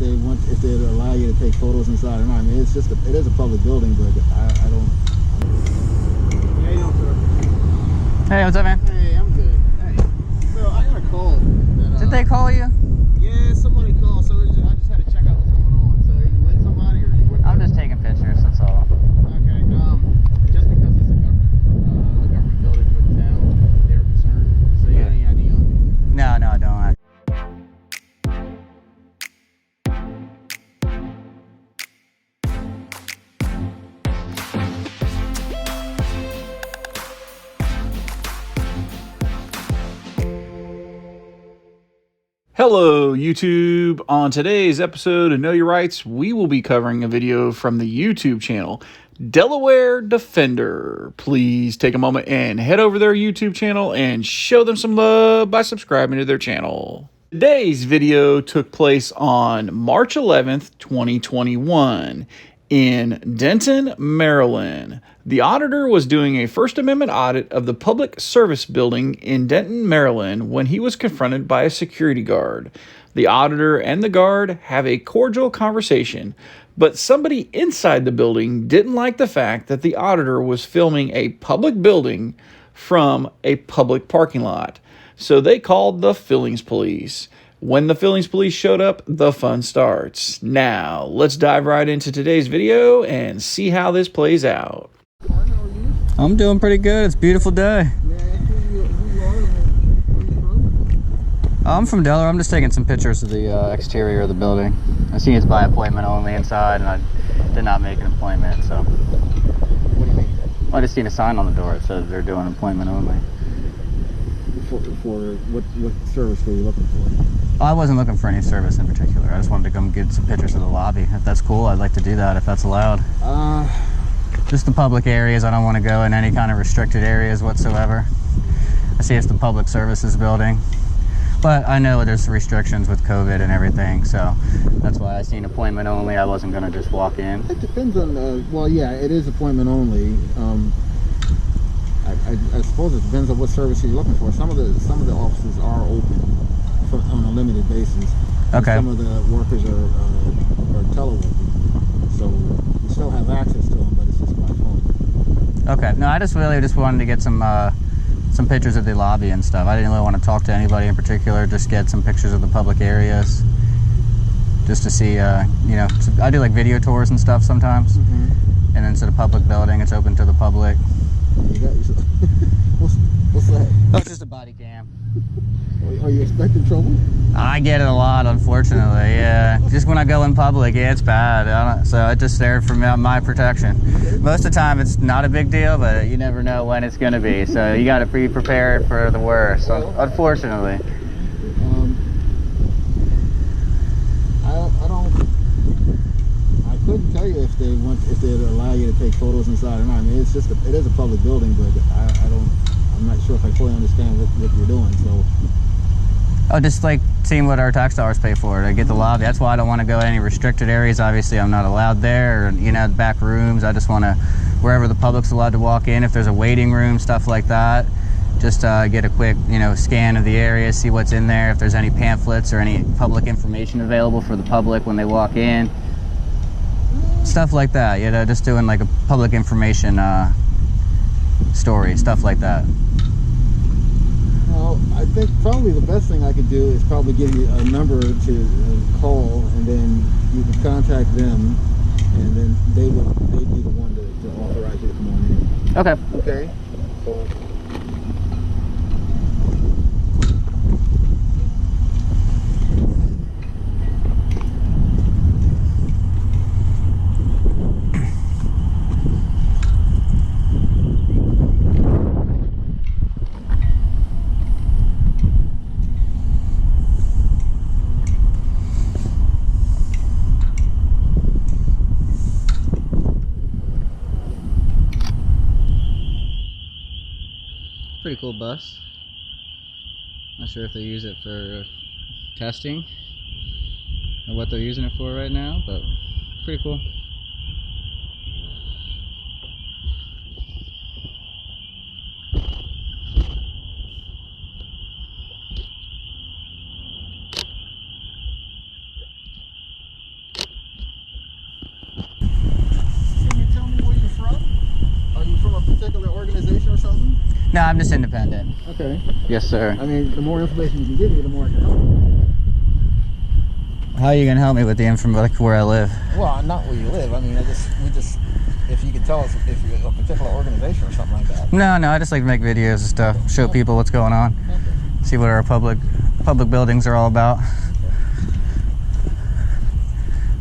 if they'd allow you to take photos inside or not. I mean, it is a public building, but I don't. How you doing, sir? Hey, what's up, man? Hey, I'm good. Hey, so I got a call. Did they call you? Yeah, somebody called. So I just had to check out what's going on. So you with somebody or you with? I'm just taking pictures. That's all. Okay. Just because it's a government building for the town, they were concerned. So you got any idea on? No, I don't. Hello YouTube. On today's episode of Know Your Rights, we will be covering a video from the YouTube channel Delaware Defender. Please take a moment and head over their YouTube channel and show them some love by subscribing to their channel. Today's video took place on March 11th, 2021 in Denton, Maryland. The auditor was doing a First Amendment audit of the public service building in Denton, Maryland when he was confronted by a security guard. The auditor and the guard have a cordial conversation, but somebody inside the building didn't like the fact that the auditor was filming a public building from a public parking lot. So they called the Fillings Police. When the Fillings Police showed up, the fun starts. Now, let's dive right into today's video and see how this plays out. I'm doing pretty good. It's a beautiful day. I'm from Delaware. I'm just taking some pictures of the exterior of the building. I see it's by appointment only inside, and I did not make an appointment. So, What do you mean? well, I just seen a sign on the door that says they're doing appointment only. For what service were you looking for? I wasn't looking for any service in particular. I just wanted to come get some pictures of the lobby. If that's cool, I'd like to do that if that's allowed. Just the public areas. I don't want to go in any kind of restricted areas whatsoever. I see it's the public services building, but I know there's restrictions with COVID and everything, so that's why I seen appointment only. I wasn't going to just walk in. It depends on, well, yeah, it is appointment only. I suppose it depends on what service you're looking for. Some of the offices are open on a limited basis. Okay. Some of the workers are teleworking, so you still have access to them, but it's just by phone. Okay. No, I just really wanted to get some pictures of the lobby and stuff. I didn't really want to talk to anybody in particular. Just get some pictures of the public areas, just to see. You know, I do like video tours and stuff sometimes, and then to the public building, it's open to the public. You got yourself. What's that? Oh, it's just a body cam. Are you expecting trouble? I get it a lot, unfortunately. Yeah, just when I go in public, yeah, it's bad. So I just there for my protection. Most of the time, it's not a big deal, but you never know when it's going to be. So you got to be prepared for the worst. Unfortunately. I couldn't tell you if they'd allow you to take photos inside or not. I mean, it is a public building, but I'm not sure if I fully understand what you're doing. So. Oh, just like seeing what our tax dollars pay for to get the lobby. That's why I don't want to go to any restricted areas. Obviously, I'm not allowed there, or, you know, back rooms. I just want to, wherever the public's allowed to walk in, if there's a waiting room, stuff like that, just get a quick, you know, scan of the area, see what's in there, if there's any pamphlets or any public information available for the public when they walk in. Stuff like that, you know, just doing like a public information story, stuff like that. Well, I think probably the best thing I could do is probably give you a number to call, and then you can contact them, and then they'd be the one to authorize you to come on in. Okay. Okay. So. Pretty cool bus. Not sure if they use it for testing or what they're using it for right now, but pretty cool. I'm just independent. Okay. Yes, sir. I mean, the more information you can give me, the more I can help you. How are you gonna help me with the info, like where I live? Well, not where you live. I mean, if you could tell us if you're a particular organization or something like that. No, I just like to make videos and stuff, show people what's going on, see what our public buildings are all about.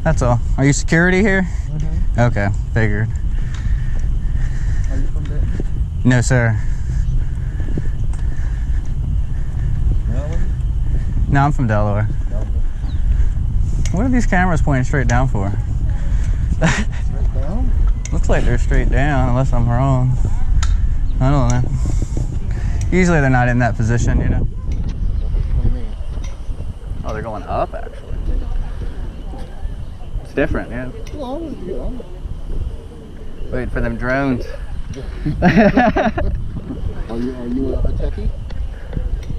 That's all. Are you security here? Mm-hmm. Okay, figured. Are you from there? No, sir. Maryland? No, I'm from Delaware. What are these cameras pointing straight down for? Straight down? Looks like they're straight down, unless I'm wrong. I don't know. Usually they're not in that position, you know. What do you mean? Oh, they're going up, actually. It's different, yeah. Well, Wait for them drones. Are you a techie?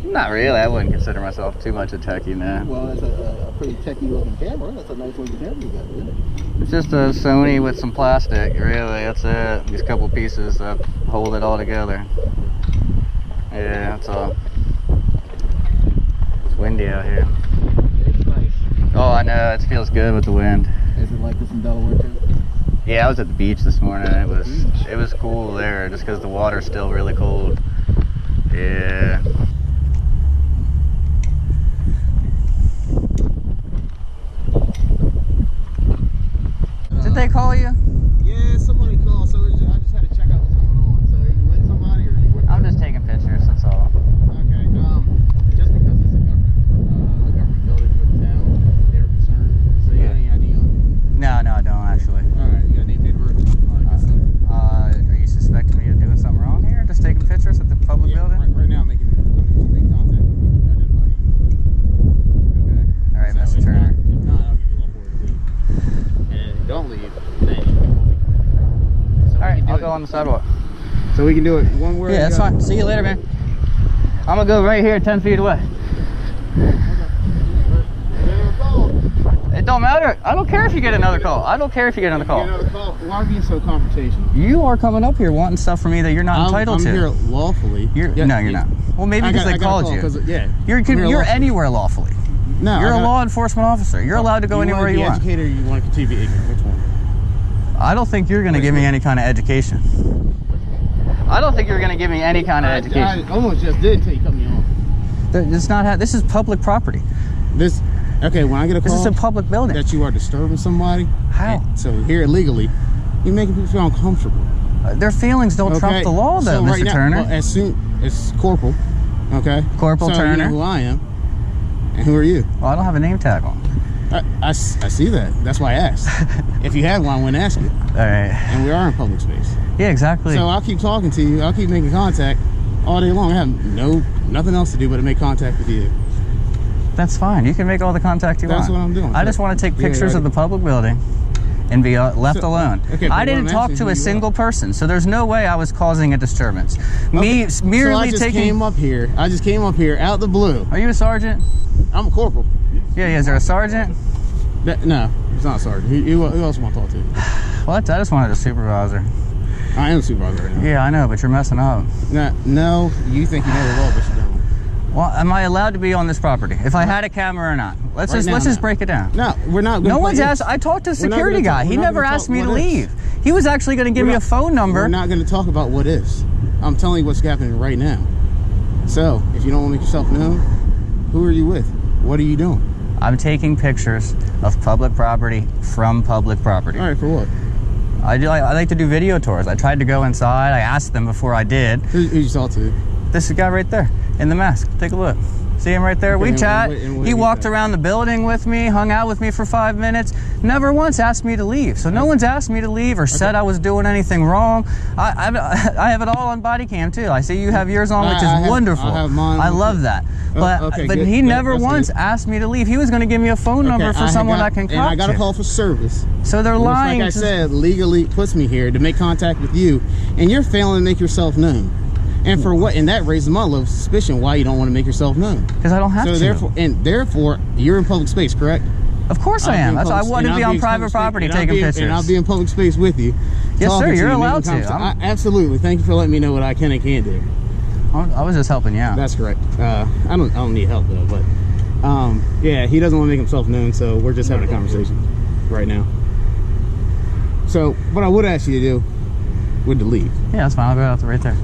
Not really. I wouldn't consider myself too much a techie now. Well, that's a pretty techie looking camera. That's a nice looking camera you got, isn't it? It's just a Sony with some plastic, really. That's it. These couple pieces that hold it all together. Yeah, that's all. It's windy out here. It's nice. Oh, I know. It feels good with the wind. Is it like this in Delaware too? Yeah, I was at the beach this morning. It was cool there, just because the water's still really cold. Yeah. Did they call you? Yeah, somebody called, so I just had to check out what's going on. So you with somebody or you with I'm just taking pictures, that's all. Okay, just because it's a government building for the town, they were concerned. So you got any idea on? No, I don't actually. Alright, you got name, date, birth, all that good stuff? Are you suspecting me of doing something wrong here? Just taking pictures at the public building? Right now I'm making contact with you. Okay. Alright, So Mr. Turner. If not, I'll give you a little more to leave. And if you don't leave, then you won't be convicted. So Alright, I'll go on the sidewalk. So we can do it one word. Yeah, that's fine. See you later, man. I'm gonna go right here 10 feet away. It don't matter. I don't care if you get another call. I don't care if you get another call. Why are you being so confrontational? You are coming up here wanting stuff from me that you're not entitled to. I'm here lawfully. No, you're not. Well, maybe because they called you. Yeah. You're anywhere lawfully. No, you're a law enforcement officer. You're allowed to go anywhere you want. You want to be educated or you want to continue to be ignorant? Which one? I don't think you're going to give me any kind of education. I don't think you're going to give me any kind of education. I almost just did until you cut me off. It's not. This is public property. Okay, when I get a call. This is a public building. That you are disturbing somebody. How? So here illegally, you're making people feel uncomfortable. Their feelings don't trump the law, though, so Mr. Turner. Well, as soon as Corporal, okay? Corporal Turner. You know who I am, and who are you? Well, I don't have a name tag on. I see that. That's why I asked. If you had one, I wouldn't ask it. All right. And we are in public space. Yeah, exactly. So I'll keep talking to you. I'll keep making contact all day long. I have nothing else to do but to make contact with you. That's fine. You can make all the contact you want. That's what I'm doing. I just want to take pictures of the public building and be left alone. Okay, I didn't talk to a single person, so there's no way I was causing a disturbance. Me merely so I just came up here. I just came up here out the blue. Are you a sergeant? I'm a corporal. Yeah, is there a sergeant? No, he's not a sergeant. Who else want to talk to? What? I just wanted a supervisor. I am a supervisor right now. Yeah, I know, but you're messing up. No, you think you know the law, but you don't. Well, am I allowed to be on this property? If I had a camera or not? Let's just break it down. No, we're not. No one's asked. I talked to the security guy. He never asked me to leave. He was actually going to give me a phone number. We're not going to talk about what is. I'm telling you what's happening right now. So, if you don't want to make yourself known, who are you with? What are you doing? I'm taking pictures of public property from public property. All right, for what? I like to do video tours. I tried to go inside. I asked them before I did. Who you talk to? This guy right there in the mask. Take a look. See him right there? Okay, we chat. He walked around the building with me, hung out with me for 5 minutes, never once asked me to leave. So no one's asked me to leave or said I was doing anything wrong. I have it all on body cam too. I see you have yours on, which is wonderful. I have mine. I love that. But he never once asked me to leave. He was going to give me a phone number for someone I can talk to. And I got a call for service. So they're lying. Like I said, legally puts me here to make contact with you, and you're failing to make yourself known. And for what? And that raises my level of suspicion why you don't want to make yourself known. Because I don't have to. Therefore, you're in public space, correct? Of course I am. I want to be on private property taking pictures. And I'll be in public space with you. Yes, sir. You're allowed to. Absolutely. Thank you for letting me know what I can and can't do. I was just helping you out. That's correct. I don't need help though, but yeah, he doesn't want to make himself known, so we're just having a conversation right now. So what I would ask you to do would to leave. Yeah, that's fine. I'll go out right there.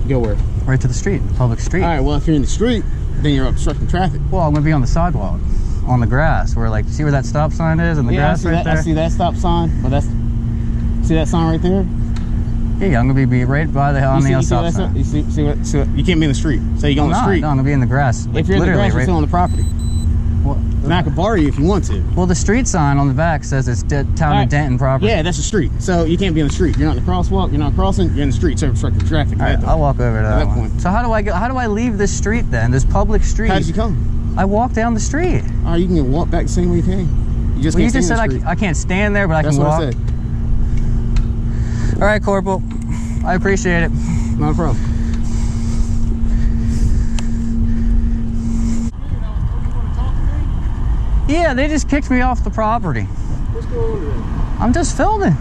Go where? Right to the street, public street. All right, well, if you're in the street, then you're obstructing traffic. Well, I'm gonna be on the sidewalk, on the grass, where like, see where that stop sign is in the grass right there? I see that stop sign, but see that sign right there? Yeah, I'm gonna be right by the on the stop sign. You see what? You can't be in the street. So you go on the street. No, I'm gonna be in the grass. If you're in the grass, you're still on the property. Well, then I can borrow you if you want to. Well, the street sign on the back says it's town of Denton property. Yeah, that's the street. So you can't be in the street. You're not in the crosswalk. You're not crossing. You're in the street. So obstructing traffic. All right, I'll walk over to that point. So how do I leave this street then? This public street. How did you come? I walked down the street. All right, you can walk back the same way you came. You just can't said I can't stand there, but I can walk. That's what I said. All right, Corporal. I appreciate it. Not a problem. Yeah, they just kicked me off the property. What's going on today? I'm just filming.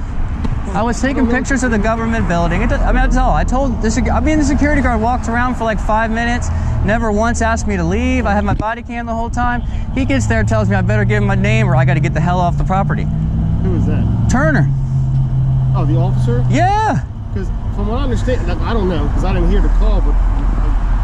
I was taking pictures of the government building. That's all. The security guard walked around for like 5 minutes, never once asked me to leave. I had my body cam the whole time. He gets there and tells me I better give him my name or I got to get the hell off the property. Who is that? Turner. Oh, the officer? Yeah. Because from what I understand, I don't know, because I didn't hear the call, but...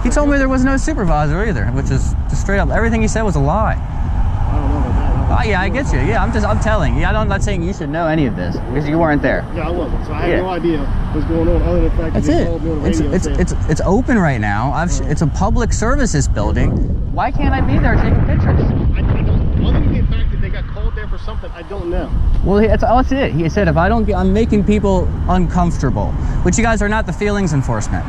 He told me there was no supervisor either, which is just straight up. Everything he said was a lie. I don't know about that. Oh yeah, I get you. Yeah, I'm telling you. I'm not saying you should know any of this because you weren't there. Yeah, I wasn't. So I had no idea what's going on other than the fact that they called me on the radio. It's open right now. It's a public services building. Why can't I be there taking pictures? I don't. Other than the fact that they got called there for something, I don't know. Well, that's it. He said if I don't get, I'm making people uncomfortable, which you guys are not the feelings enforcement.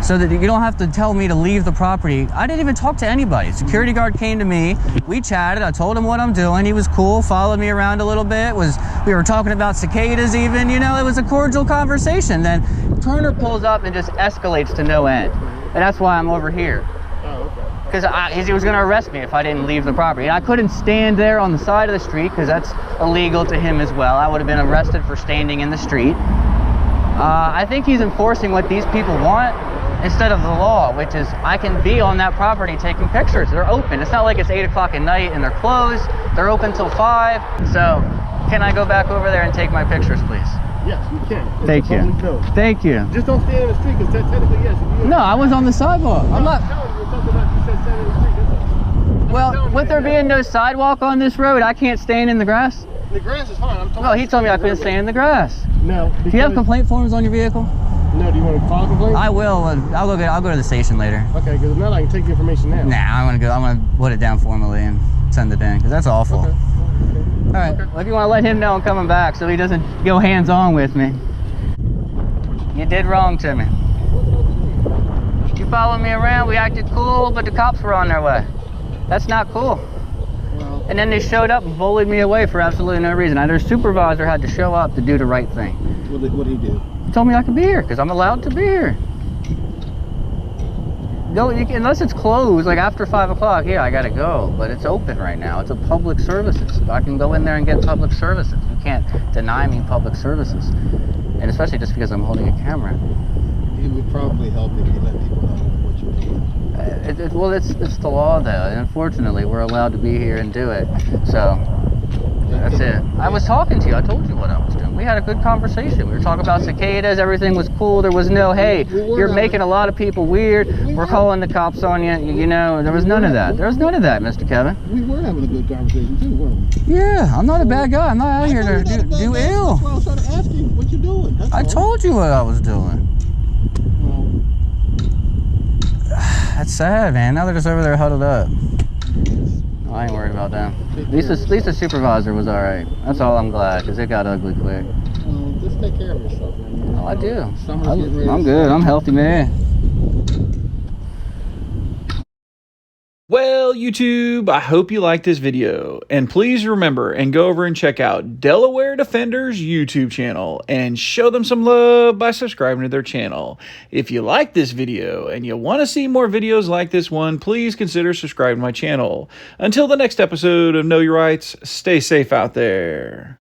So that you don't have to tell me to leave the property. I didn't even talk to anybody. Security guard came to me. We chatted. I told him what I'm doing. He was cool, followed me around a little bit. We were talking about cicadas even. You know, it was a cordial conversation. Then Turner pulls up and just escalates to no end. And that's why I'm over here. Oh, okay. Because he was going to arrest me if I didn't leave the property. And I couldn't stand there on the side of the street because that's illegal to him as well. I would have been arrested for standing in the street. I think he's enforcing what these people want instead of the law, which is I can be on that property taking pictures. They're open. It's not like it's 8 o'clock at night and they're closed. They're open till 5. So can I go back over there and take my pictures, please? Yes, you can. Thank you. Thank you. Just don't stand in the street because technically, yes. No, I was on the sidewalk. I'm not. You said stand in the street. That's all. Well, with there being no sidewalk on this road, I can't stand in the grass? The grass is fine. I'm talking. No, he told me I couldn't stand in the grass. No. Do you have complaint forms on your vehicle? No, do you want to file a complaint? I will. I'll go to the station later. Okay, because if not, I can take the information now. Nah, I'm gonna put it down formally and send it in because that's awful. Okay. All right. Well, if you want to let him know I'm coming back so he doesn't go hands-on with me. You did wrong to me. You followed me around. We acted cool, but the cops were on their way. That's not cool. Well, And then they showed up and bullied me away for absolutely no reason. Their supervisor had to show up to do the right thing. What did he do? He told me I could be here because I'm allowed to be here. Unless it's closed, like after 5 o'clock, yeah, I gotta go. But it's open right now. It's a public services. I can go in there and get public services. You can't deny me public services. And especially just because I'm holding a camera. It would probably help if you let people know what you're doing. Well, it's the law though. And unfortunately, we're allowed to be here and do it. So that's it. I was talking to you. I told you what I was doing. We had a good conversation. We were talking about cicadas. Everything was cool. There was no, hey, you're making a lot of people weird. We're calling the cops on you. You know, there was none of that. There was none of that, Mr. Kevin. We were having a good conversation too, weren't we? Yeah, I'm not a bad guy. I'm not out here to do ill. That's why I was trying to ask you what you're doing. That's I all. told you what I was doing. Well, That's sad, man. Now they're just over there huddled up. I ain't worried about them. At least the supervisor was all right. That's all I'm glad, because it got ugly quick. well, just take care of yourself, man. Oh, I do. Summer's getting ready. I'm good. I'm healthy, man. Well, YouTube, I hope you liked this video. And please remember and go over and check out Delaware Defender's YouTube channel and show them some love by subscribing to their channel. If you like this video and you want to see more videos like this one, please consider subscribing to my channel. Until the next episode of Know Your Rights, stay safe out there.